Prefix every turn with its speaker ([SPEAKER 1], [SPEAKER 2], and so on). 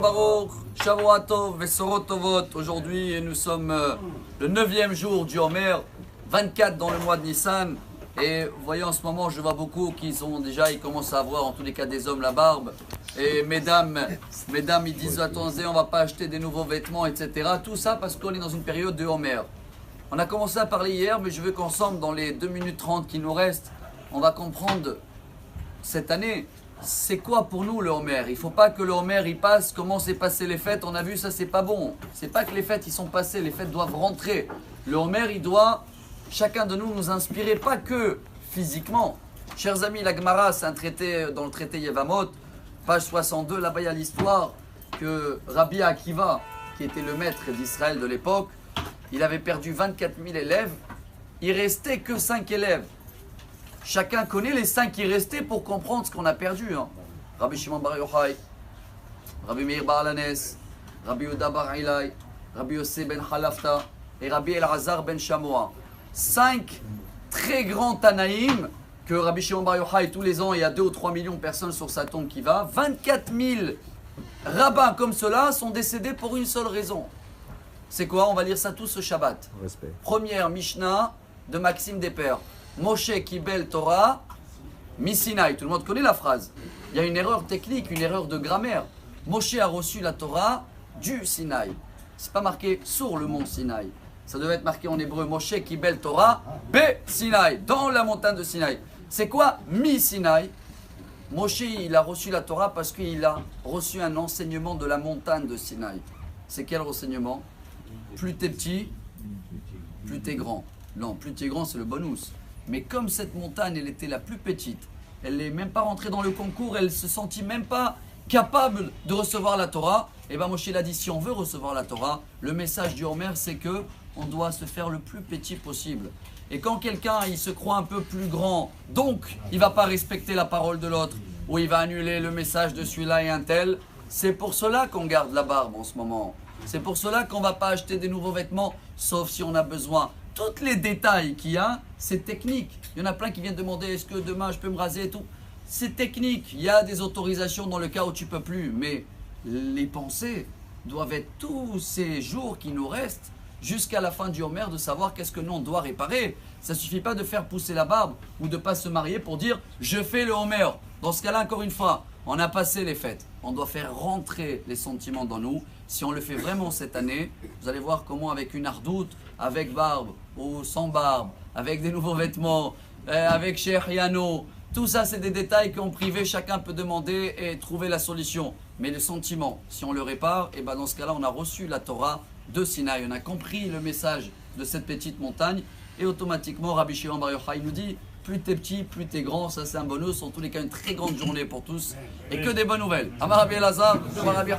[SPEAKER 1] Baruch, Shavua Tov, Vesorot Tovot. Aujourd'hui, nous sommes le 9e jour du Homer, 24 dans le mois de Nissan. Et vous voyez, en ce moment, je vois beaucoup qui sont déjà, ils commencent à avoir, en tous les cas, des hommes la barbe. Et mesdames, ils disent, attendez, on va pas acheter des nouveaux vêtements, etc. Tout ça parce qu'on est dans une période de Homer. On a commencé à parler hier, mais je veux qu'ensemble, dans les 2 minutes 30 qui nous restent, on va comprendre cette année. C'est quoi pour nous le Homer? Il ne faut pas que le Homer il passe, comment s'est passé les fêtes, on a vu ça c'est pas bon. C'est pas que les fêtes ils sont passées, les fêtes doivent rentrer. Le Homer il doit, chacun de nous inspirer, pas que physiquement. Chers amis, la Gemara c'est un traité, dans le traité Yevamot, page 62, là-bas il y a l'histoire que Rabbi Akiva, qui était le maître d'Israël de l'époque, il avait perdu 24 000 élèves, il restait que 5 élèves. Chacun connaît les 5 qui restaient pour comprendre ce qu'on a perdu. Rabbi Shimon Bar Yochai, Rabbi Meir Bar Alanes, Rabbi Yehuda Bar Ilai, Rabbi Yossé ben Halafta et Rabbi Elazar ben Shamoa. 5 très grands Tanaïm que Rabbi Shimon Bar Yochai, tous les ans, il y a 2 ou 3 millions de personnes sur sa tombe qui va. 24 000 rabbins comme cela sont décédés pour une seule raison. C'est quoi? On va lire ça tous ce Shabbat.
[SPEAKER 2] Respect.
[SPEAKER 1] Première Mishnah de Maxime Despers. Moshe Kibel Torah, Misinaï. Tout le monde connaît la phrase. Il y a une erreur technique, une erreur de grammaire. Moshe a reçu la Torah du Sinaï. C'est pas marqué sur le mont Sinaï. Ça devait être marqué en hébreu. Moshe Kibel Torah, Be Sinaï, dans la montagne de Sinaï. C'est quoi Mi Sinaï? Moshe, il a reçu la Torah parce qu'il a reçu un enseignement de la montagne de Sinaï. C'est quel renseignement? Plus t'es petit, plus t'es grand. Non, plus t'es grand, c'est le bonus. Mais comme cette montagne, elle était la plus petite, elle n'est même pas rentrée dans le concours, elle se sentit même pas capable de recevoir la Torah. Et bien Moshe l'a dit, si on veut recevoir la Torah, le message du Homer, c'est que on doit se faire le plus petit possible. Et quand quelqu'un, il se croit un peu plus grand, donc il va pas respecter la parole de l'autre, ou il va annuler le message de celui-là et un tel, c'est pour cela qu'on garde la barbe en ce moment. C'est pour cela qu'on ne va pas acheter des nouveaux vêtements, sauf si on a besoin. Tous les détails qu'il y a, c'est technique. Il y en a plein qui viennent demander est-ce que demain je peux me raser et tout. C'est technique. Il y a des autorisations dans le cas où tu ne peux plus. Mais les pensées doivent être tous ces jours qui nous restent jusqu'à la fin du Homer de savoir qu'est-ce que nous on doit réparer. Ça ne suffit pas de faire pousser la barbe ou de ne pas se marier pour dire je fais le Homer. Dans ce cas-là, encore une fois, on a passé les fêtes. On doit faire rentrer les sentiments dans nous. Si on le fait vraiment cette année, vous allez voir comment avec une ardoute, avec barbe ou sans barbe, avec des nouveaux vêtements, avec Cheikh Yano, tout ça c'est des détails qu'en privé chacun peut demander et trouver la solution. Mais les sentiments, si on le répare, et ben dans ce cas-là on a reçu la Torah de Sinaï. On a compris le message de cette petite montagne et automatiquement Rabbi Shimon Bar Yochai nous dit plus t'es petit, plus t'es grand, ça c'est un bonus. En tous les cas une très grande journée pour tous et que des bonnes nouvelles. Amar Rabbi Elazar, Amar Rabbi